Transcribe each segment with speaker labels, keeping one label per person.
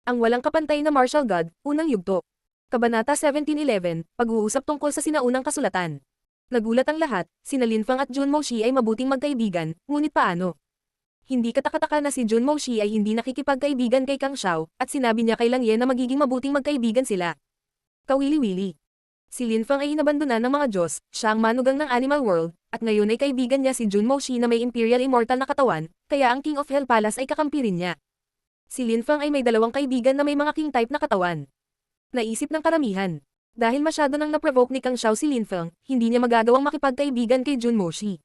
Speaker 1: Ang walang kapantay na martial god, unang yugto. Kabanata 1711, pag-uusap tungkol sa sinaunang kasulatan. Nagulat ang lahat, sina Lin Fang at Jun Moshi ay mabuting magkaibigan, ngunit paano? Hindi katakataka na si Jun Moshi ay hindi nakikipagkaibigan kay Kang Xiao, at sinabi niya kay Lang Ye na magiging mabuting magkaibigan sila. Kawili-wili. Si Lin Fang ay inabandonan ng mga Diyos, siya ang manugang ng Animal World, at ngayon ay kaibigan niya si Jun Moshi na may Imperial Immortal na katawan, kaya ang King of Hell Palace ay kakampi rin niya. Si Lin Fang ay may dalawang kaibigan na may mga King type na katawan. Naisip ng karamihan. Dahil masyado nang naprovoke ni Kang Xiao si Lin Fang, hindi niya magagawang makipagkaibigan kay Jun Moshi.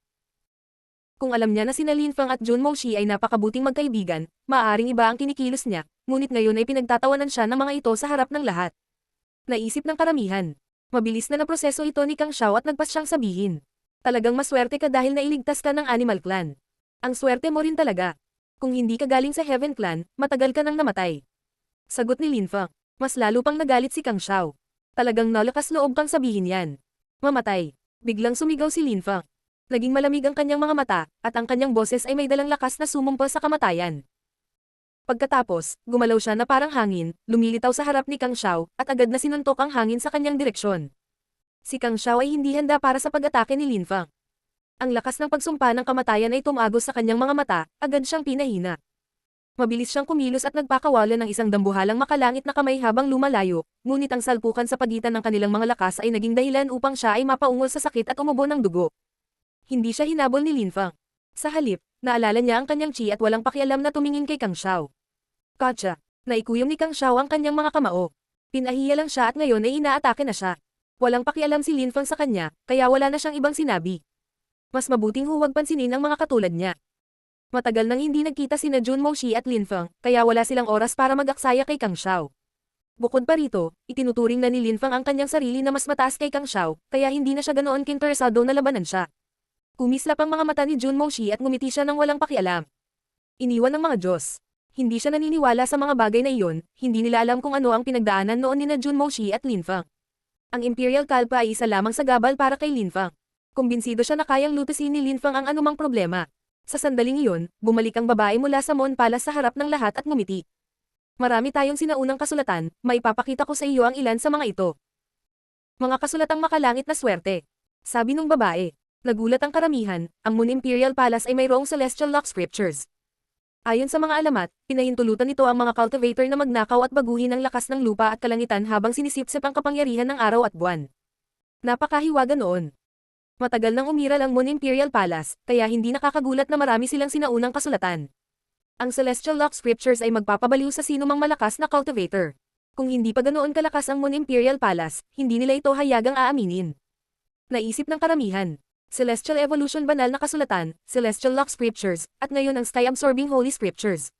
Speaker 1: Kung alam niya na sina Lin Fang at Jun Moshi ay napakabuting magkaibigan, maaaring iba ang kinikilos niya, ngunit ngayon ay pinagtatawanan siya ng mga ito sa harap ng lahat. Naisip ng karamihan. Mabilis na naproseso ito ni Kang Xiao at nagpas siyang sabihin. Talagang maswerte ka dahil nailigtas ka ng Animal Clan. Ang swerte mo rin talaga. Kung hindi ka galing sa Heaven Clan, matagal ka nang namatay. Sagot ni Lin Fang. Mas lalo pang nagalit si Kang Xiao. Talagang nalakas loob kang sabihin yan. Mamatay. Biglang sumigaw si Lin Fang. Naging malamig ang kanyang mga mata, at ang kanyang boses ay may dalang lakas na sumumpal sa kamatayan. Pagkatapos, gumalaw siya na parang hangin, lumilitaw sa harap ni Kang Xiao, at agad na sinuntok ang hangin sa kanyang direksyon. Si Kang Xiao ay hindi handa para sa pag-atake ni Lin Fang. Ang lakas ng pagsumpa ng kamatayan ay tumagos sa kanyang mga mata, agad siyang pinahina. Mabilis siyang kumilos at nagpakawala ng isang dambuhalang makalangit na kamay habang lumalayo, ngunit ang salpukan sa pagitan ng kanilang mga lakas ay naging dahilan upang siya ay mapaungol sa sakit at umubo ng dugo. Hindi siya hinabol ni Lin Fang. Sa halip, naalala niya ang kanyang chi at walang pakialam na tumingin kay Kang Xiao. Gotcha! Naikuyom ni Kang Xiao ang kanyang mga kamao. Pinahiya lang siya at ngayon ay inaatake na siya. Walang pakialam si Lin Fang sa kanya, kaya wala na siyang ibang sinabi. Mas mabuting huwag pansinin ang mga katulad niya. Matagal nang hindi nagkita sina Jun Moshi at Lin Fang, kaya wala silang oras para mag-aksaya kay Kang Xiao. Bukod pa rito, itinuturing na ni Lin Fang ang kanyang sarili na mas mataas kay Kang Xiao, kaya hindi na siya ganoon kinteresado na labanan siya. Kumislap ang mga mata ni Jun Moshi at ngumiti siya ng walang pakialam. Iniwan ng mga Diyos. Hindi siya naniniwala sa mga bagay na iyon, hindi nila alam kung ano ang pinagdaanan noon nina Jun Moshi at Lin Fang. Ang Imperial Kalpa ay isa lamang sa gabal para kay Lin Fang. Kumbinsido siya na kayang lutasin ni Lin Fang ang anumang problema. Sa sandaling iyon, bumalik ang babae mula sa Mon Palace sa harap ng lahat at ngumiti. Marami tayong sinaunang kasulatan, maipapakita ko sa iyo ang ilan sa mga ito. Mga kasulatang makalangit na swerte. Sabi nung babae. Nagulat ang karamihan, ang Moon Imperial Palace ay mayroong Celestial Lock Scriptures. Ayon sa mga alamat, pinahintulutan nito ang mga cultivator na magnakaw at baguhin ang lakas ng lupa at kalangitan habang sinisipsip ang kapangyarihan ng araw at buwan. Napakahiwaga noon. Matagal nang umiral ang Moon Imperial Palace, kaya hindi nakakagulat na marami silang sinaunang kasulatan. Ang Celestial Lock Scriptures ay magpapabaliw sa sinumang malakas na cultivator. Kung hindi pa ganoon kalakas ang Moon Imperial Palace, hindi nila ito hayagang aaminin. Naisip ng karamihan. Celestial Evolution banal na kasulatan, Celestial Lock Scriptures, at ngayon ang Sky-absorbing Holy Scriptures.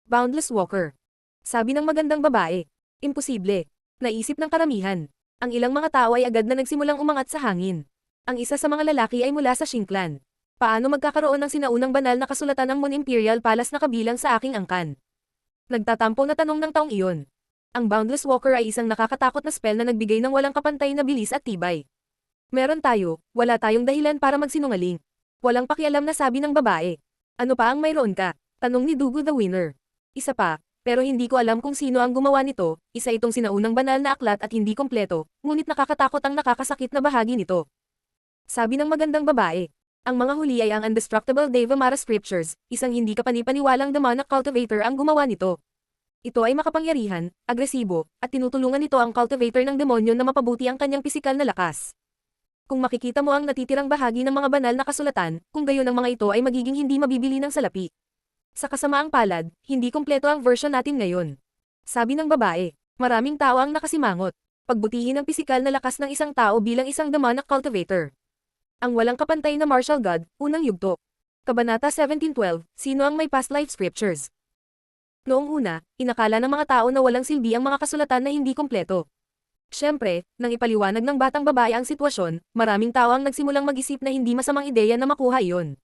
Speaker 1: Boundless Walker. Sabi ng magandang babae. Imposible. Naisip ng karamihan. Ang ilang mga tao ay agad na nagsimulang umangat sa hangin. Ang isa sa mga lalaki ay mula sa Qing Clan. Paano magkakaroon ng sinaunang banal na kasulatan ng Moon Imperial Palace na kabilang sa aking angkan? Nagtatampo na tanong ng taong iyon. Ang Boundless Walker ay isang nakakatakot na spell na nagbigay ng walang kapantay na bilis at tibay. Meron tayo, wala tayong dahilan para magsinungaling. Walang pakialam na sabi ng babae. Ano pa ang mayroon ka? Tanong ni Dugu the Winner. Isa pa, pero hindi ko alam kung sino ang gumawa nito, isa itong sinaunang banal na aklat at hindi kompleto, ngunit nakakatakot ang nakakasakit na bahagi nito. Sabi ng magandang babae. Ang mga huli ay ang Undestructible Devamara Scriptures, isang hindi kapanipaniwalang demonic cultivator ang gumawa nito. Ito ay makapangyarihan, agresibo, at tinutulungan nito ang cultivator ng demonyo na mapabuti ang kanyang pisikal na lakas. Kung makikita mo ang natitirang bahagi ng mga banal na kasulatan, kung gayon ang mga ito ay magiging hindi mabibili ng salapi. Sa kasamaang palad, hindi kumpleto ang version natin ngayon. Sabi ng babae, maraming tao ang nakasimangot. Pagbutihin ang pisikal na lakas ng isang tao bilang isang demonic cultivator. Ang walang kapantay na martial god, unang yugto. Kabanata 1712, sino ang may past life scriptures? Noong una, inakala ng mga tao na walang silbi ang mga kasulatan na hindi kumpleto. Siyempre, nang ipaliwanag ng batang babae ang sitwasyon, maraming tao ang nagsimulang mag-isip na hindi masamang ideya na makuha iyon.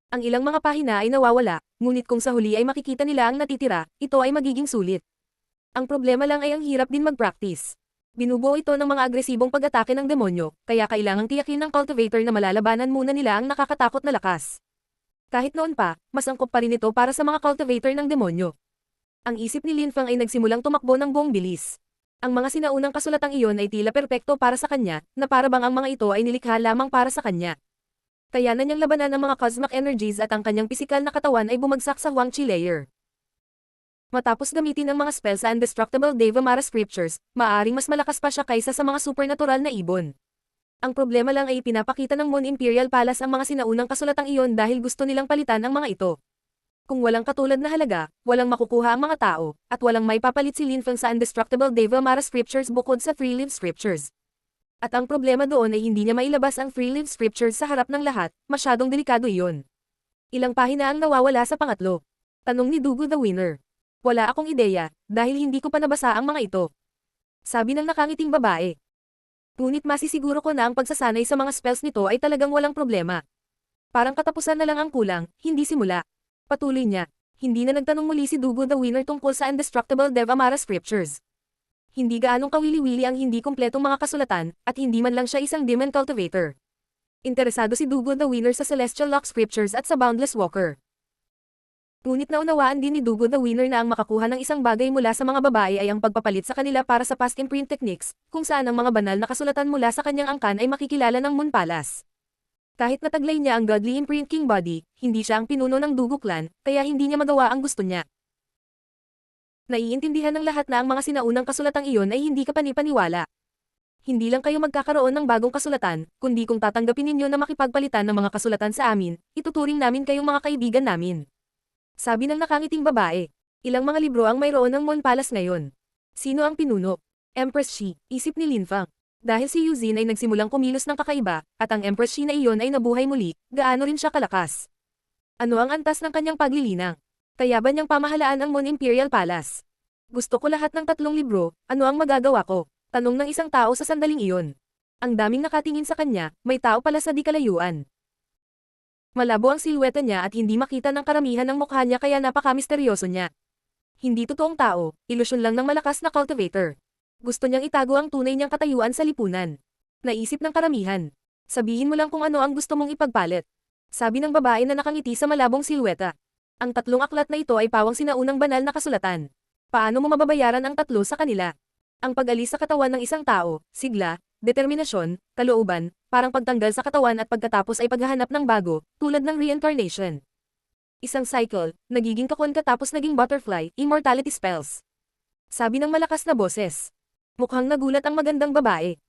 Speaker 1: Ang ilang mga pahina ay nawawala, ngunit kung sa huli ay makikita nila ang natitira, ito ay magiging sulit. Ang problema lang ay ang hirap din mag-practice. Binubuo ito ng mga agresibong pag-atake ng demonyo, kaya kailangang tiyakin ng cultivator na malalabanan muna nila ang nakakatakot na lakas. Kahit noon pa, mas angkop pa rin ito para sa mga cultivator ng demonyo. Ang isip ni Lin Feng ay nagsimulang tumakbo ng buong bilis. Ang mga sinaunang kasulatang iyon ay tila perpekto para sa kanya, na para bang ang mga ito ay nilikha lamang para sa kanya. Kaya na niyang labanan ang mga cosmic energies at ang kanyang pisikal na katawan ay bumagsak sa Huang Chi layer. Matapos gamitin ang mga spell sa Indestructible Deva Mara Scriptures, maaaring mas malakas pa siya kaysa sa mga supernatural na ibon. Ang problema lang ay pinapakita ng Moon Imperial Palace ang mga sinaunang kasulatang iyon dahil gusto nilang palitan ang mga ito. Kung walang katulad na halaga, walang makukuha ang mga tao, at walang may papalit si Lin Feng sa Indestructible Deva Mara Scriptures bukod sa Three-Leaf Scriptures. At ang problema doon ay hindi niya mailabas ang Three-Leaf Scriptures sa harap ng lahat, masyadong delikado iyon. Ilang pahina ang nawawala sa pangatlo. Tanong ni Dugu the Winner. Wala akong ideya, dahil hindi ko pa nabasa ang mga ito. Sabi ng nakangiting babae. Ngunit masisiguro ko na ang pagsasanay sa mga spells nito ay talagang walang problema. Parang katapusan na lang ang kulang, hindi simula. Patuloy niya. Hindi na nagtanong muli si Dugu the Winner tungkol sa Indestructible Deva Mara Scriptures. Hindi gaanong kawili-wili ang hindi kumpletong mga kasulatan, at hindi man lang siya isang demon cultivator. Interesado si Dugu the Winner sa Celestial Lock Scriptures at sa Boundless Walker. Ngunit naunawaan din ni Dugu the Winner na ang makakuha ng isang bagay mula sa mga babae ay ang pagpapalit sa kanila para sa past imprint techniques, kung saan ang mga banal na kasulatan mula sa kanyang angkan ay makikilala ng Moon Palace. Kahit nataglay niya ang Godly Imprint King Body, hindi siya ang pinuno ng Dugu Clan, kaya hindi niya magawa ang gusto niya. Naiintindihan ng lahat na ang mga sinaunang kasulatang iyon ay hindi kapani-paniwala. Hindi lang kayo magkakaroon ng bagong kasulatan, kundi kung tatanggapin ninyo na makipagpalitan ng mga kasulatan sa amin, ituturing namin kayong mga kaibigan namin. Sabi ng nakangiting babae. Ilang mga libro ang mayroon ng Moon Palace ngayon. Sino ang pinuno? Empress Shi, isip ni Lin Feng. Dahil si Yuzin ay nagsimulang kumilos ng kakaiba, at ang Empress Shi na iyon ay nabuhay muli, gaano rin siya kalakas. Ano ang antas ng kanyang paglilinang? Kaya ba niyang pamahalaan ang Moon Imperial Palace? Gusto ko lahat ng 3 libro, ano ang magagawa ko? Tanong ng isang tao sa sandaling iyon. Ang daming nakatingin sa kanya, may tao pala sa di kalayuan. Malabo ang silweta niya at hindi makita ng karamihan ng mukha niya kaya napaka-misteryoso niya. Hindi totoong tao, ilusyon lang ng malakas na cultivator. Gusto niyang itago ang tunay niyang katayuan sa lipunan. Naisip ng karamihan. Sabihin mo lang kung ano ang gusto mong ipagpalit. Sabi ng babae na nakangiti sa malabong silweta. Ang 3 aklat na ito ay pawang sinaunang banal na kasulatan. Paano mo mababayaran ang 3 sa kanila? Ang pag-alis sa katawan ng isang tao, sigla, determinasyon, kalooban, parang pagtanggal sa katawan at pagkatapos ay paghahanap ng bago, tulad ng reincarnation. Isang cycle, nagiging kakon katapos naging butterfly, immortality spells. Sabi ng malakas na boses. Mukhang nagulat ang magandang babae.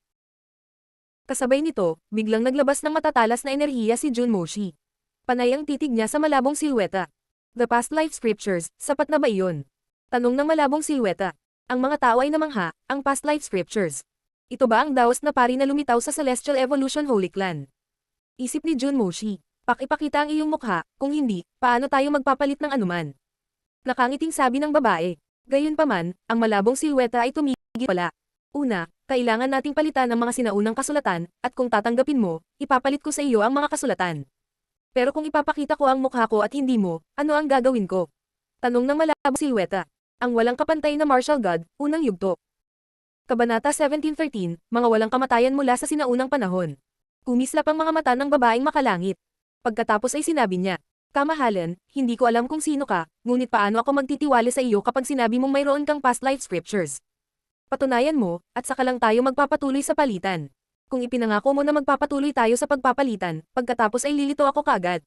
Speaker 1: Kasabay nito, biglang naglabas ng matatalas na enerhiya si Jun Moshi. Panay ang titig niya sa malabong silweta. The past life scriptures, sapat na ba iyon? Tanong ng malabong silweta. Ang mga tao ay namangha, ang past life scriptures. Ito ba ang daos na pari na lumitaw sa Celestial Evolution Holy Clan? Isip ni Jun Moshi. Pakipakita ang iyong mukha, kung hindi, paano tayo magpapalit ng anuman? Nakangiting sabi ng babae. Gayunpaman, ang malabong silweta ay tumigil pala. Una, kailangan nating palitan ang mga sinaunang kasulatan, at kung tatanggapin mo, ipapalit ko sa iyo ang mga kasulatan. Pero kung ipapakita ko ang mukha ko at hindi mo, ano ang gagawin ko? Tanong ng malabong silweta. Ang walang kapantay na martial god, unang yugto. Kabanata 1713, mga walang kamatayan mula sa sinaunang panahon. Kumislap ang mga mata ng babaeng makalangit. Pagkatapos ay sinabi niya, Kamahalan, hindi ko alam kung sino ka, ngunit paano ako magtitiwala sa iyo kapag sinabi mong mayroon kang past life scriptures? Patunayan mo, at saka lang tayo magpapatuloy sa palitan. Kung ipinangako mo na magpapatuloy tayo sa pagpapalitan, pagkatapos ay lilito ako kaagad.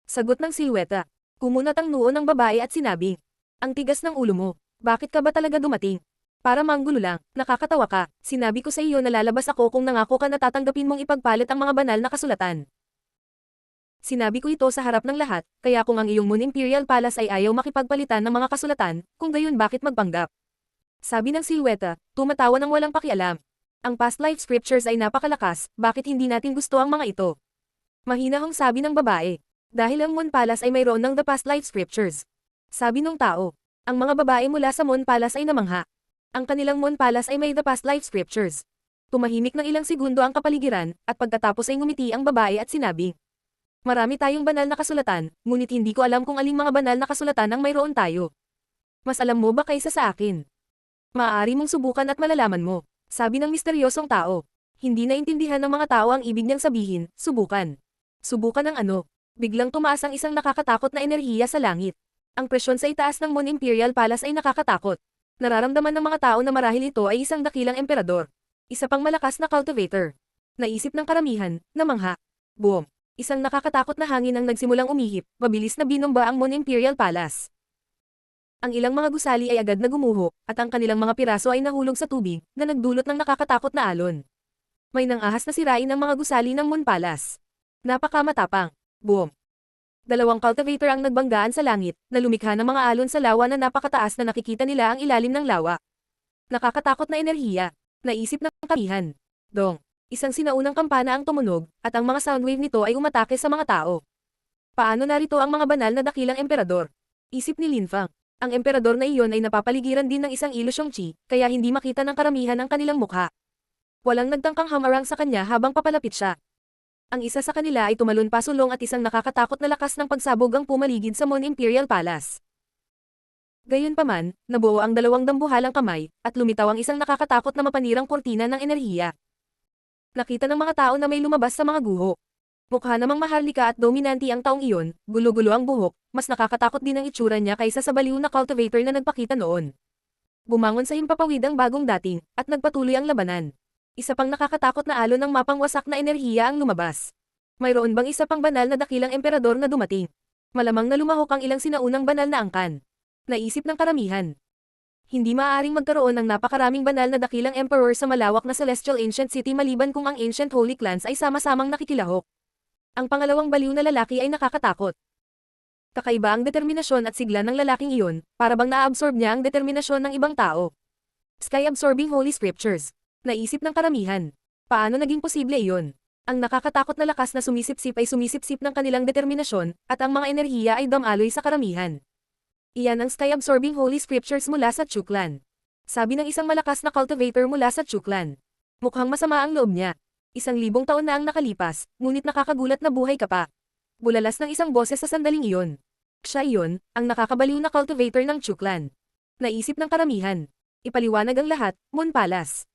Speaker 1: Sagot ng silweta. Kumunat ang noo ng babae at sinabi, Ang tigas ng ulo mo, bakit ka ba talaga dumating? Para manggulo lang, nakakatawa ka, sinabi ko sa iyo na lalabas ako kung nangako ka na tatanggapin mong ipagpalit ang mga banal na kasulatan. Sinabi ko ito sa harap ng lahat, kaya kung ang iyong Moon Imperial Palace ay ayaw makipagpalitan ng mga kasulatan, kung gayon bakit magpanggap? Sabi ng silweta, tumatawa ng walang pakialam. Ang past life scriptures ay napakalakas, bakit hindi natin gusto ang mga ito? Mahinahong sabi ng babae. Dahil ang Moon Palace ay mayroon ng the past life scriptures. Sabi ng tao. Ang mga babae mula sa Moon Palace ay namangha. Ang kanilang Moon Palace ay may the past life scriptures. Tumahimik ng ilang segundo ang kapaligiran, at pagkatapos ay ngumiti ang babae at sinabi. Marami tayong banal na kasulatan, ngunit hindi ko alam kung aling mga banal na kasulatan ang mayroon tayo. Mas alam mo ba kaysa sa akin? Maaari mong subukan at malalaman mo, sabi ng misteryosong tao. Hindi naintindihan ng mga tao ang ibig niyang sabihin, subukan. Subukan ng ano? Biglang tumaas ang isang nakakatakot na enerhiya sa langit. Ang presyon sa itaas ng Moon Imperial Palace ay nakakatakot. Nararamdaman ng mga tao na marahil ito ay isang dakilang emperador. Isa pang malakas na cultivator. Naisip ng karamihan, namangha. Boom! Isang nakakatakot na hangin ang nagsimulang umihip, mabilis na binomba ang Moon Imperial Palace. Ang ilang mga gusali ay agad na gumuho, at ang kanilang mga piraso ay nahulog sa tubig, na nagdulot ng nakakatakot na alon. May nangahas na sirain ang mga gusali ng Moon Palace. Napakamatapang. Boom! Dalawang cultivator ang nagbanggaan sa langit, na lumikha ng mga alon sa lawa na napakataas na nakikita nila ang ilalim ng lawa. Nakakatakot na enerhiya. Naisip ng karamihan. Dong! Isang sinaunang kampana ang tumunog, at ang mga soundwave nito ay umatake sa mga tao. Paano narito ang mga banal na dakilang emperador? Isip ni Lin Fang. Ang emperador na iyon ay napapaligiran din ng isang ilusyong chi, kaya hindi makita ng karamihan ang kanilang mukha. Walang nagtangkang hamarang sa kanya habang papalapit siya. Ang isa sa kanila ay tumalon pasulong at isang nakakatakot na lakas ng pagsabog ang pumaligid sa Moon Imperial Palace. Gayunpaman, nabuo ang dalawang dambuhalang kamay, at lumitaw ang isang nakakatakot na mapanirang kurtina ng enerhiya. Nakita ng mga tao na may lumabas sa mga guho. Mukha namang maharlika at dominanti ang taong iyon, gulo-gulo ang buhok, mas nakakatakot din ang itsura niya kaysa sa baliw na cultivator na nagpakita noon. Bumangon sa himpapawid ang bagong dating, at nagpatuloy ang labanan. Isa pang nakakatakot na alon ng mapangwasak na enerhiya ang lumabas. Mayroon bang isa pang banal na dakilang emperador na dumating? Malamang na lumahok ang ilang sinaunang banal na angkan. Naisip ng karamihan. Hindi maaaring magkaroon ng napakaraming banal na dakilang emperor sa malawak na Celestial Ancient City maliban kung ang Ancient Holy Clans ay sama-samang nakikilahok. Ang pangalawang baliw na lalaki ay nakakatakot. Kakaiba ang determinasyon at sigla ng lalaking iyon, para bang na-absorb niya ang determinasyon ng ibang tao. Sky-absorbing Holy Scriptures. Naisip ng karamihan. Paano naging posible iyon? Ang nakakatakot na lakas na sumisipsip ay sumisipsip ng kanilang determinasyon, at ang mga enerhiya ay damaloy sa karamihan. Iyan ang sky-absorbing Holy Scriptures mula sa Chu Clan. Sabi ng isang malakas na cultivator mula sa Chu Clan. Mukhang masama ang loob niya. 1,000 taon na ang nakalipas, ngunit nakakagulat na buhay ka pa. Bulalas ng isang boses sa sandaling iyon. Siya iyon, ang nakakabaliw na cultivator ng Chu Clan. Naisip ng karamihan. Ipaliwanag ang lahat, Moon Palace.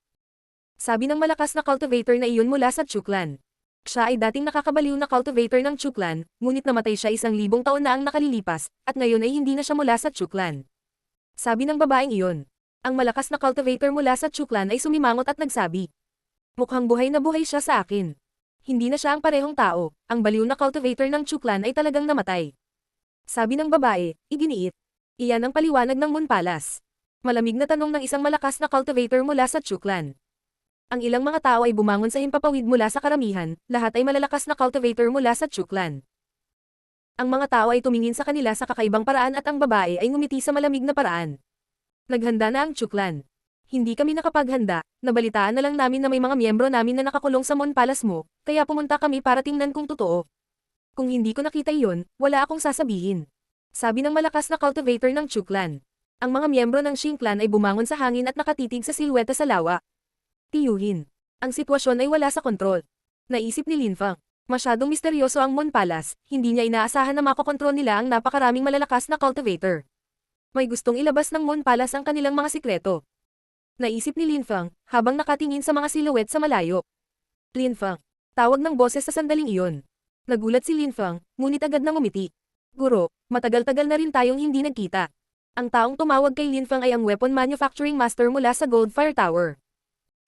Speaker 1: Sabi ng malakas na cultivator na iyon mula sa Chu Clan. Siya ay dating nakakabaliw na cultivator ng Chu Clan, ngunit namatay siya 1,000 taon na ang nakalilipas, at ngayon ay hindi na siya mula sa Chu Clan. Sabi ng babaeng iyon. Ang malakas na cultivator mula sa Chu Clan ay sumimangot at nagsabi. Mukhang buhay na buhay siya sa akin. Hindi na siya ang parehong tao, ang baliw na cultivator ng Chu Clan ay talagang namatay. Sabi ng babae, iginiit. Iyan ang paliwanag ng Moon Palace. Malamig na tanong ng isang malakas na cultivator mula sa Chu Clan. Ang ilang mga tao ay bumangon sa himpapawid mula sa karamihan, lahat ay malalakas na cultivator mula sa Chu Clan. Ang mga tao ay tumingin sa kanila sa kakaibang paraan at ang babae ay ngumiti sa malamig na paraan. Naghanda na ang Chu Clan. Hindi kami nakapaghanda, nabalitaan na lang namin na may mga miyembro namin na nakakulong sa Moon Palace mo, kaya pumunta kami para tingnan kung totoo. Kung hindi ko nakita iyon, wala akong sasabihin. Sabi ng malakas na cultivator ng Chu Clan. Ang mga miyembro ng Xing Clan ay bumangon sa hangin at nakatitig sa silweta sa lawa. Tiyuhin. Ang sitwasyon ay wala sa kontrol. Naisip ni Lin Fang. Masyadong misteryoso ang Moon Palace, hindi niya inaasahan na makokontrol nila ang napakaraming malalakas na cultivator. May gustong ilabas ng Moon Palace ang kanilang mga sikreto. Naisip ni Lin Fang, habang nakatingin sa mga silhouette sa malayo. Lin Fang. Tawag ng boses sa sandaling iyon. Nagulat si Lin Fang, ngunit agad nang umiti. Guro, matagal-tagal na rin tayong hindi nagkita. Ang taong tumawag kay Lin Fang ay ang weapon manufacturing master mula sa Goldfire Tower.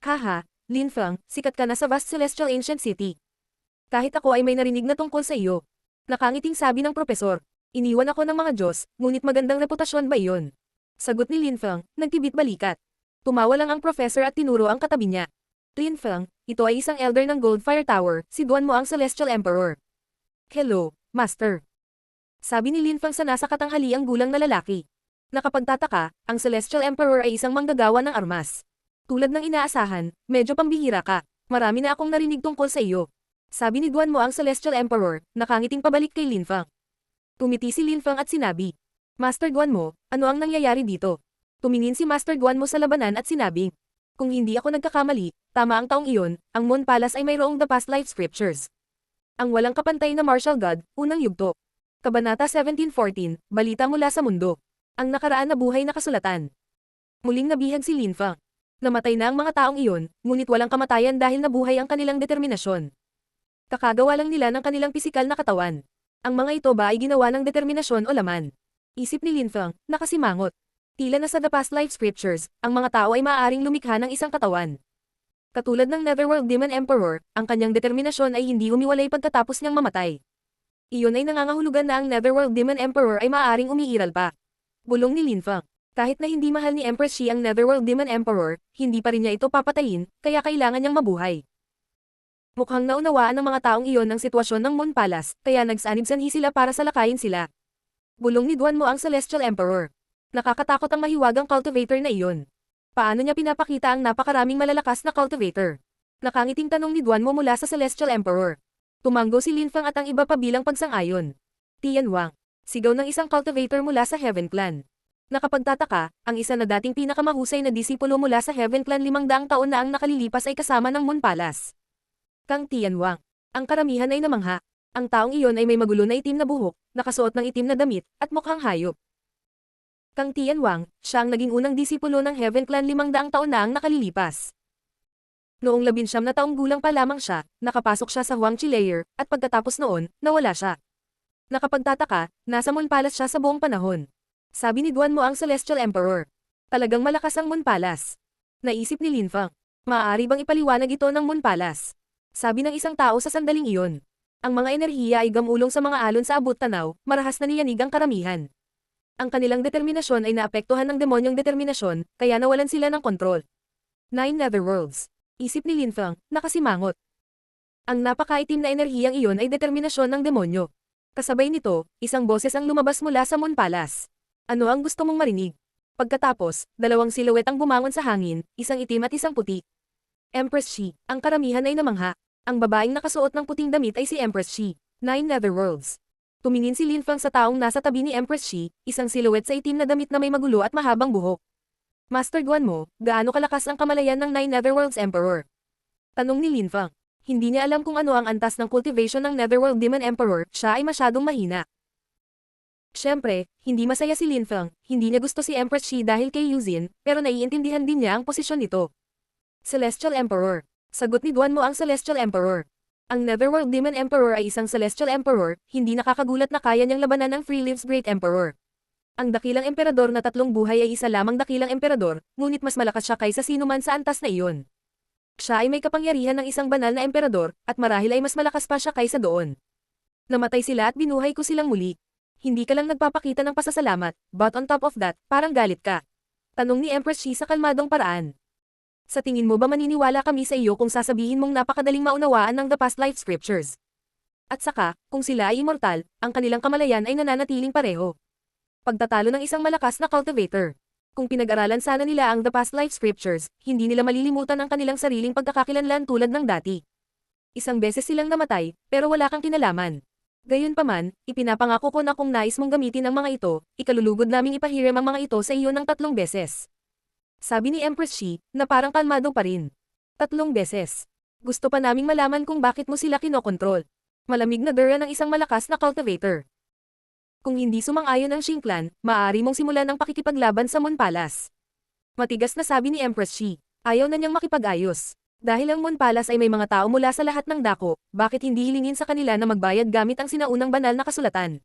Speaker 1: Haha, Lin Fang, sikat ka na sa vast Celestial Ancient City. Kahit ako ay may narinig na tungkol sa iyo. Nakangiting sabi ng propesor. Iniwan ako ng mga Diyos, ngunit magandang reputasyon ba iyon? Sagot ni Lin Fang, nagtibit balikat. Tumawa lang ang professor at tinuro ang katabi niya. Lin Fang, ito ay isang elder ng Goldfire Tower, si Duan mo ang Celestial Emperor. Hello, Master. Sabi ni Lin Fang sa nasa katanghaliang gulang na lalaki. Nakapagtataka, ang Celestial Emperor ay isang manggagawa ng armas. Tulad ng inaasahan, medyo pambihira ka. Marami na akong narinig tungkol sa iyo. Sabi ni Duan mo ang Celestial Emperor, nakangiting pabalik kay Lin Fang. Tumiti si Lin Fang at sinabi, Master Duan mo, ano ang nangyayari dito? Tumingin si Master Duan mo sa labanan at sinabing, kung hindi ako nagkakamali, tama ang taong iyon, ang Moon Palace ay mayroong the past life scriptures. Ang walang kapantay na martial god, unang yugto. Kabanata 1714, balita mula sa mundo. Ang nakaraan na buhay na kasulatan. Muling nabihag si Lin Fang. Namatay na ang mga taong iyon, ngunit walang kamatayan dahil nabuhay ang kanilang determinasyon. Kakagawa lang nila ng kanilang pisikal na katawan. Ang mga ito ba ay ginawa ng determinasyon o laman? Isip ni Linfeng, nakasimangot. Tila na sa The Past Life Scriptures, ang mga tao ay maaaring lumikha ng isang katawan. Katulad ng Netherworld Demon Emperor, ang kanyang determinasyon ay hindi umiwalay pagkatapos niyang mamatay. Iyon ay nangangahulugan na ang Netherworld Demon Emperor ay maaaring umiiral pa. Bulong ni Linfeng. Kahit na hindi mahal ni Empress Shi ang Netherworld Demon Emperor, hindi pa rin niya ito papatayin, kaya kailangan niyang mabuhay. Mukhang naunawaan ng mga taong iyon ang sitwasyon ng Moon Palace, kaya nagsanib sanhi sila para salakayin sila. Bulong ni Duan Mo ang Celestial Emperor. Nakakatakot ang mahiwagang cultivator na iyon. Paano niya pinapakita ang napakaraming malalakas na cultivator? Nakangiting tanong ni Duan Mo mula sa Celestial Emperor. Tumanggo si Linfeng at ang iba pa bilang pagsang-ayon. Tian Wang. Sigaw ng isang cultivator mula sa Heaven Clan. Nakapagtataka, ang isa na dating pinakamahusay na disipulo mula sa Heaven Clan 500 taon na ang nakalilipas ay kasama ng Moon Palace. Kang Tian Wang. Ang karamihan ay namangha. Ang taong iyon ay may magulo na itim na buhok, nakasuot ng itim na damit, at mukhang hayop. Kang Tian Wang, siya ang naging unang disipulo ng Heaven Clan 500 taon na ang nakalilipas. Noong 19 na taong gulang pa lamang siya, nakapasok siya sa Huangqi Layer, at pagkatapos noon, nawala siya. Nakapagtataka, nasa Moon Palace siya sa buong panahon. Sabi ni Duan Mo ang Celestial Emperor. Talagang malakas ang Moon Palace. Naisip ni Linfeng. Maaari bang ipaliwanag ito ng Moon Palace? Sabi ng isang tao sa sandaling iyon. Ang mga enerhiya ay gamulong sa mga alon sa abot tanaw, marahas na niyanig ang karamihan. Ang kanilang determinasyon ay naapektuhan ng demonyong determinasyon, kaya nawalan sila ng kontrol. 9 Netherworlds. Isip ni Linfeng, nakasimangot. Ang napakaitim na enerhiyang iyon ay determinasyon ng demonyo. Kasabay nito, isang boses ang lumabas mula sa Moon Palace. Ano ang gusto mong marinig? Pagkatapos, dalawang siluwet ang bumangon sa hangin, isang itim at isang puti. Empress Shi, ang karamihan ay namangha. Ang babaeng nakasuot ng puting damit ay si Empress Shi. 9 Netherworlds. Tumingin si Linfeng sa taong nasa tabi ni Empress Shi, isang siluwet sa itim na damit na may magulo at mahabang buhok. Master Guan Mo, gaano kalakas ang kamalayan ng 9 Netherworlds Emperor? Tanong ni Linfeng. Hindi niya alam kung ano ang antas ng cultivation ng Netherworld Demon Emperor, siya ay masyadong mahina. Siyempre, hindi masaya si Linfeng, hindi niya gusto si Empress Shi dahil kay Yuzin, pero naiintindihan din niya ang posisyon nito. Celestial Emperor. Sagot ni Duan Mo ang Celestial Emperor. Ang Netherworld Demon Emperor ay isang Celestial Emperor, hindi nakakagulat na kaya niyang labanan ng Free Leaves Great Emperor. Ang dakilang emperador na tatlong buhay ay isa lamang dakilang emperador, ngunit mas malakas siya kaysa sinuman sa antas na iyon. Siya ay may kapangyarihan ng isang banal na emperador, at marahil ay mas malakas pa siya kaysa doon. Namatay sila at binuhay ko silang muli. Hindi ka lang nagpapakita ng pasasalamat, but on top of that, parang galit ka. Tanong ni Empress Shi sa kalmadong paraan. Sa tingin mo ba maniniwala kami sa iyo kung sasabihin mong napakadaling maunawaan ng The Past Life Scriptures? At saka, kung sila ay immortal, ang kanilang kamalayan ay nananatiling pareho. Pagtatalo ng isang malakas na cultivator. Kung pinag-aralan sana nila ang The Past Life Scriptures, hindi nila malilimutan ang kanilang sariling pagkakakilanlan tulad ng dati. Isang beses silang namatay, pero wala kang kinalaman. Gayunpaman, ipinapangako ko na kung nais mong gamitin ang mga ito, ikalulugod naming ipahiram ang mga ito sa iyo ng 3 beses. Sabi ni Empress Shi, na parang kalmado pa rin. 3 beses. Gusto pa naming malaman kung bakit mo sila kinokontrol. Malamig na dura ng isang malakas na cultivator. Kung hindi sumang-ayon ang Xing Clan, maaari mong simulan ang pakikipaglaban sa Moon Palace. Matigas na sabi ni Empress Shi. Ayaw na niyang makipag-ayos. Dahil ang Moon Palace ay may mga tao mula sa lahat ng dako, bakit hindi hilingin sa kanila na magbayad gamit ang sinaunang banal na kasulatan?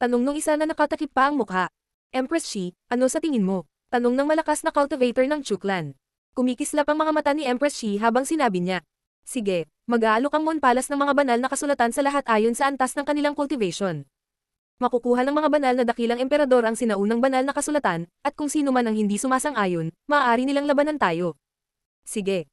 Speaker 1: Tanong nung isa na nakatakip pa ang mukha. Empress Shi, ano sa tingin mo? Tanong ng malakas na cultivator ng Chu Clan. Kumikislap ang mga mata ni Empress Shi habang sinabi niya. Sige, mag-aalok ang Moon Palace ng mga banal na kasulatan sa lahat ayon sa antas ng kanilang cultivation. Makukuha ng mga banal na dakilang emperador ang sinaunang banal na kasulatan, at kung sino man ang hindi sumasang-ayon, maaari nilang labanan tayo. Sige.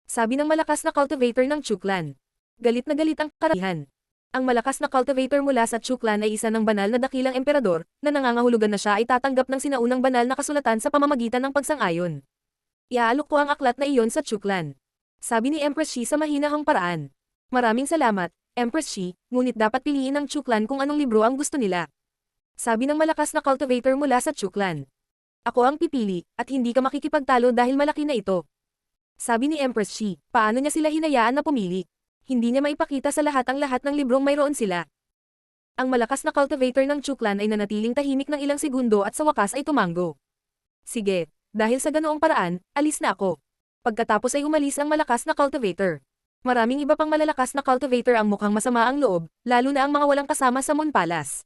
Speaker 1: Sabi ng malakas na cultivator ng Chu Clan. Galit na galit ang karamihan. Ang malakas na cultivator mula sa Chu Clan ay isa ng banal na dakilang emperador, na nangangahulugan na siya ay tatanggap ng sinaunang banal na kasulatan sa pamamagitan ng pagsang-ayon. Iaalok ko ang aklat na iyon sa Chu Clan. Sabi ni Empress Shi sa mahinahong paraan. Maraming salamat, Empress Shi, ngunit dapat piliin ng Chu Clan kung anong libro ang gusto nila. Sabi ng malakas na cultivator mula sa Chu Clan. Ako ang pipili, at hindi ka makikipagtalo dahil malaki na ito. Sabi ni Empress Shi, paano niya sila hinayaan na pumili? Hindi niya maipakita sa lahat ng librong mayroon sila. Ang malakas na cultivator ng Chu Clan ay nanatiling tahimik ng ilang segundo at sa wakas ay tumanggo. Sige, dahil sa ganoong paraan, alis na ako. Pagkatapos ay umalis ang malakas na cultivator. Maraming iba pang malalakas na cultivator ang mukhang masama ang loob, lalo na ang mga walang kasama sa Moon Palace.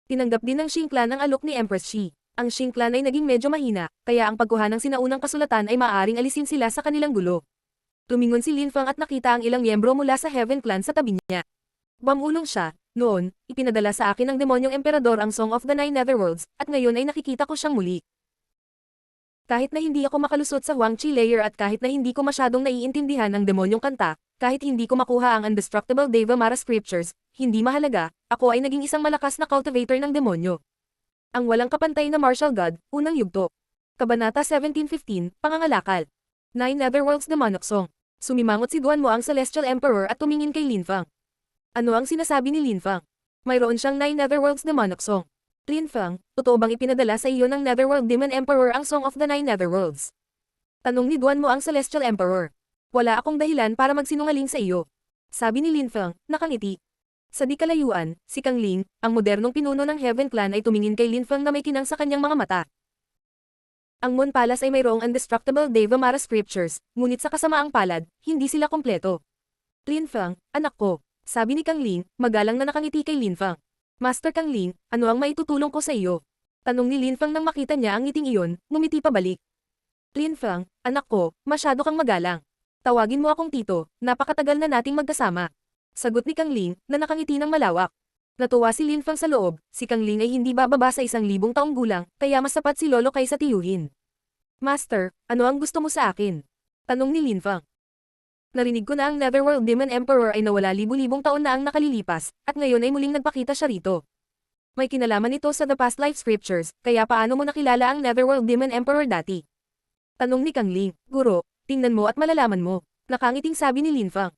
Speaker 1: Tinanggap din ng Qing clan ang alok ni Empress Shi. Ang Qing clan ay naging medyo mahina, kaya ang pagkuha ng sinaunang kasulatan ay maaaring alisin sila sa kanilang gulo. Tumingon si Lin Fang at nakita ang ilang miyembro mula sa Heaven Clan sa tabi niya. Bumulong siya, noon, ipinadala sa akin ng demonyong emperador ang Song of the Nine Netherworlds, at ngayon ay nakikita ko siyang muli. Kahit na hindi ako makalusot sa Huangqi layer at kahit na hindi ko masyadong naiintindihan ang demonyong kanta, kahit hindi ko makuha ang Undestructible Deva Mara Scriptures, hindi mahalaga, ako ay naging isang malakas na cultivator ng demonyo. Ang walang kapantay na martial god, unang yugto. Kabanata 1715, Pangangalakal. Nine Netherworlds Demonic Song. Sumimangot si Duan Mo ang Celestial Emperor at tumingin kay Lin Fang. Ano ang sinasabi ni Lin Fang? Mayroon siyang Nine Netherworlds Demonic Song. Lin Fang, totoo bang ipinadala sa iyo ng Netherworld Demon Emperor ang Song of the Nine Netherworlds? Tanong ni Duan Mo ang Celestial Emperor. Wala akong dahilan para magsinungaling sa iyo. Sabi ni Lin Fang, nakangiti. Sa di kalayuan, si Kang Ling, ang modernong pinuno ng Heaven Clan ay tumingin kay Lin Fang na may kinang sa kanyang mga mata. Ang Moon Palace ay mayroong Undestructible Deva Mara Scriptures, ngunit sa kasamaang palad, hindi sila kompleto. Lin Fang, anak ko, sabi ni Kang Ling, magalang na nakangiti kay Lin Fang. Master Kang Ling, ano ang maitutulong ko sa iyo? Tanong ni Lin Fang nang makita niya ang ngiting iyon, ngumiti pabalik. Lin Fang, anak ko, masyado kang magalang. Tawagin mo akong tito, napakatagal na nating magkasama. Sagot ni Kang Ling, na nakangiti ng malawak. Natuwa si Lin Fang sa loob, si Kang Ling ay hindi bababa sa 1,000 taong gulang, kaya mas sapat si Lolo kaysa tiyuhin. Master, ano ang gusto mo sa akin? Tanong ni Lin Fang. Narinig ko na ang Netherworld Demon Emperor ay nawala libu-libong taon na ang nakalilipas, at ngayon ay muling nagpakita siya rito. May kinalaman ito sa The Past Life Scriptures, kaya paano mo nakilala ang Netherworld Demon Emperor dati? Tanong ni Kang Ling, Guro, tingnan mo at malalaman mo. Nakangiting sabi ni Lin Fang.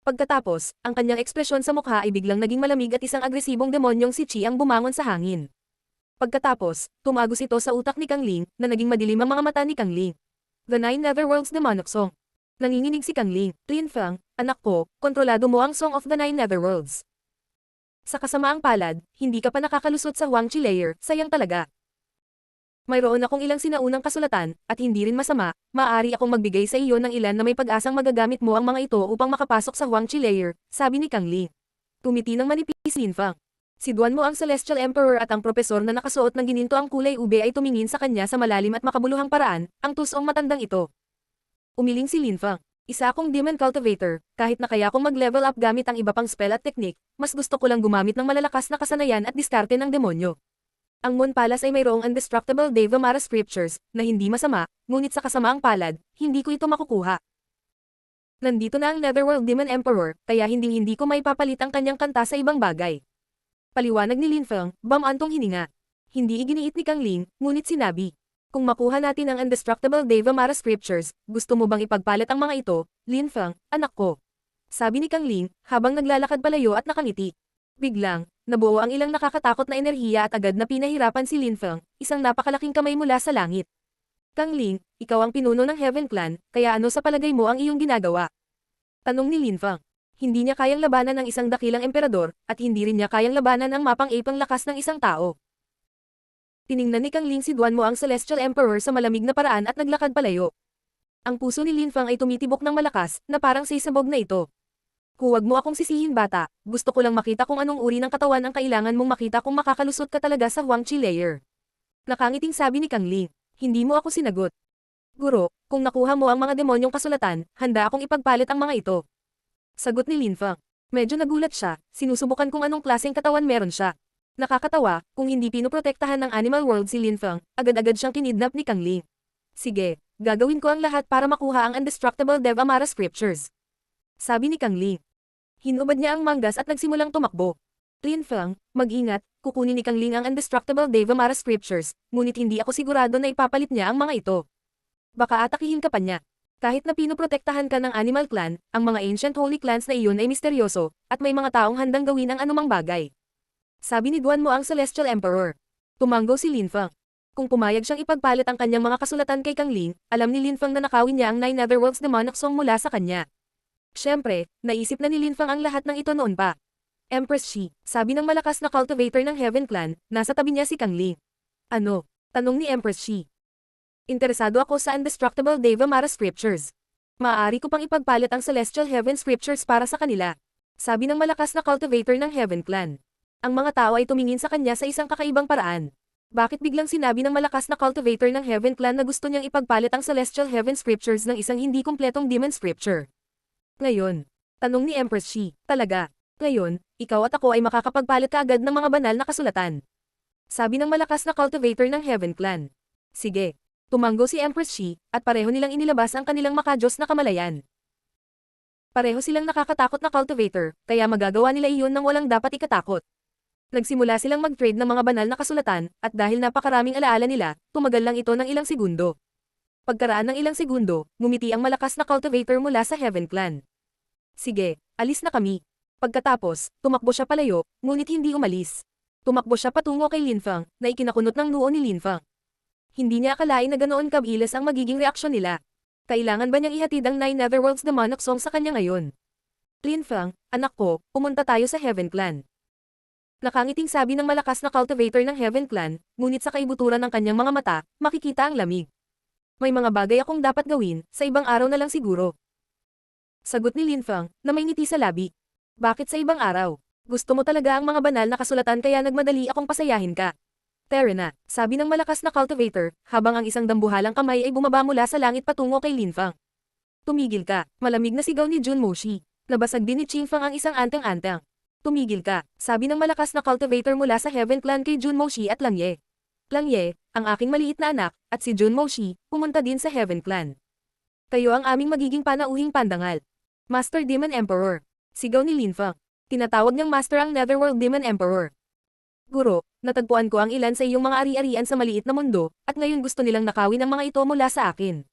Speaker 1: Pagkatapos, ang kanyang ekspresyon sa mukha ay biglang naging malamig at isang agresibong demonyong si Qi ang bumangon sa hangin. Pagkatapos, tumagos ito sa utak ni Kang Ling, na naging madilim ang mga mata ni Kang Ling. The Nine Netherworlds Demonic Song. Nanginginig si Kang Ling, Lin Fang, anak ko, kontrolado mo ang Song of the Nine Netherworlds. Sa kasamaang palad, hindi ka pa nakakalusot sa Huangqi layer, sayang talaga. Mayroon akong ilang sinaunang kasulatan, at hindi rin masama, maaari akong magbigay sa iyo ng ilan na may pag-asang magagamit mo ang mga ito upang makapasok sa Huangqi layer, sabi ni Kang Ling. Tumiti ng manipis Lin Fang. Si Duan Mo ang Celestial Emperor at ang propesor na nakasuot ng gininto ang kulay ube ay tumingin sa kanya sa malalim at makabuluhang paraan, ang tusong matandang ito. Umiling si Lin Fang. Isa akong demon cultivator, kahit na kaya kong mag-level up gamit ang iba pang spell at technique, mas gusto ko lang gumamit ng malalakas na kasanayan at diskarte ng demonyo. Ang Moon Palace ay mayroong Undestructible Deva Mara Scriptures, na hindi masama, ngunit sa kasamaang palad, hindi ko ito makukuha. Nandito na ang Netherworld Demon Emperor, kaya hindi ko maipapalit ang kanyang kanta sa ibang bagay. Paliwanag ni Lin Fang, bamantong hininga. Hindi iginiit ni Kang Ling, ngunit sinabi. Kung makuha natin ang Undestructible Deva Mara Scriptures, gusto mo bang ipagpalit ang mga ito, Lin Fang, anak ko? Sabi ni Kang Ling, habang naglalakad palayo at nakangiti. Biglang, nabuo ang ilang nakakatakot na enerhiya at agad na pinahirapan si Lin Fang, isang napakalaking kamay mula sa langit. Kang Ling, ikaw ang pinuno ng Heaven Clan, kaya ano sa palagay mo ang iyong ginagawa? Tanong ni Lin Fang. Hindi niya kayang labanan ang isang dakilang emperador, at hindi rin niya kayang labanan ang mapang-ipang lakas ng isang tao. Tiningnan ni Kang Ling si Duan Mo ang Celestial Emperor sa malamig na paraan at naglakad palayo. Ang puso ni Lin Fang ay tumitibok ng malakas, na parang sisabog na ito. Huwag mo akong sisihin bata, gusto ko lang makita kung anong uri ng katawan ang kailangan mong makita kung makakalusot ka talaga sa Huangqi layer. Nakangiting sabi ni Kang Ling, hindi mo ako sinagot. Guro, kung nakuha mo ang mga demonyong kasulatan, handa akong ipagpalit ang mga ito. Sagot ni Lin Fang. Medyo nagulat siya, sinusubukan kung anong klaseng katawan meron siya. Nakakatawa, kung hindi pinoprotektahan ng Animal World si Lin Fang, agad-agad siyang kinidnap ni Kang Ling. Sige, gagawin ko ang lahat para makuha ang Undestructible Deva Mara Scriptures. Sabi ni Kang Ling. Hinubad niya ang manggas at nagsimulang tumakbo. Lin Fang, mag-ingat, kukunin ni Kang Ling ang Undestructible Deva Mara Scriptures, ngunit hindi ako sigurado na ipapalit niya ang mga ito. Baka atakihin ka pa niya. Kahit na pinoprotektahan ka ng Animal Clan, ang mga Ancient Holy Clans na iyon ay misteryoso, at may mga taong handang gawin ang anumang bagay. Sabi ni Duan Mo ang Celestial Emperor. Tumanggo si Lin Fang. Kung pumayag siyang ipagpalit ang kanyang mga kasulatan kay Kang Ling, alam ni Lin Fang na nakawin niya ang Nine Netherworlds Demonic Song mula sa kanya. Siyempre, naisip na ni Lin Fang ang lahat ng ito noon pa. Empress Shi, sabi ng malakas na cultivator ng Heaven Clan, nasa tabi niya si Kang Ling. Ano? Tanong ni Empress Shi. Interesado ako sa Undestructible Deva Mara Scriptures. Maaari ko pang ipagpalit ang Celestial Heaven Scriptures para sa kanila. Sabi ng malakas na cultivator ng Heaven Clan. Ang mga tao ay tumingin sa kanya sa isang kakaibang paraan. Bakit biglang sinabi ng malakas na cultivator ng Heaven Clan na gusto niyang ipagpalit ang Celestial Heaven Scriptures ng isang hindi kumpletong Demon Scripture? Ngayon, tanong ni Empress Shi, talaga. Ngayon, ikaw at ako ay makakapagpalit kaagad ng mga banal na kasulatan. Sabi ng malakas na cultivator ng Heaven Clan. Sige. Tumanggo si Empress Shi, at pareho nilang inilabas ang kanilang makajos na kamalayan. Pareho silang nakakatakot na cultivator, kaya magagawa nila iyon nang walang dapat ikatakot. Nagsimula silang mag-trade ng mga banal na kasulatan, at dahil napakaraming alaala nila, tumagal lang ito ng ilang segundo. Pagkaraan ng ilang segundo, ngumiti ang malakas na cultivator mula sa Heaven Clan. Sige, alis na kami. Pagkatapos, tumakbo siya palayo, ngunit hindi umalis. Tumakbo siya patungo kay Linfang, na ikinakunot ng noo ni Linfang. Hindi niya akalain na ganoon kabilis ang magiging reaksyon nila. Kailangan ba niyang ihatid ang 9 Netherworld's Demonic Song sa kanya ngayon? Linfang, anak ko, pumunta tayo sa Heaven Clan. Nakangiting sabi ng malakas na cultivator ng Heaven Clan, ngunit sa kaibuturan ng kanyang mga mata, makikita ang lamig. May mga bagay akong dapat gawin, sa ibang araw na lang siguro. Sagot ni Linfang, na may ngiti sa labi. Bakit sa ibang araw? Gusto mo talaga ang mga banal na kasulatan kaya nagmadali akong pasayahin ka. Terena, sabi ng malakas na cultivator, habang ang isang dambuhalang kamay ay bumaba mula sa langit patungo kay Linfang. Tumigil ka, malamig na sigaw ni Jun Moshi. Nabasag din ni Qingfang ang isang anteng-anteng. Tumigil ka, sabi ng malakas na cultivator mula sa Heaven Clan kay Jun Moshi at Langye. Langye, ang aking maliit na anak, at si Jun Moshi, pumunta din sa Heaven Clan. Kayo ang aming magiging panauhing pandangal. Master Demon Emperor. Sigaw ni Linfang. Tinatawag niyang Master ang Netherworld Demon Emperor. Guro, natagpuan ko ang ilan sa iyong mga ari-arian sa maliit na mundo, at ngayon gusto nilang nakawin ang mga ito mula sa akin.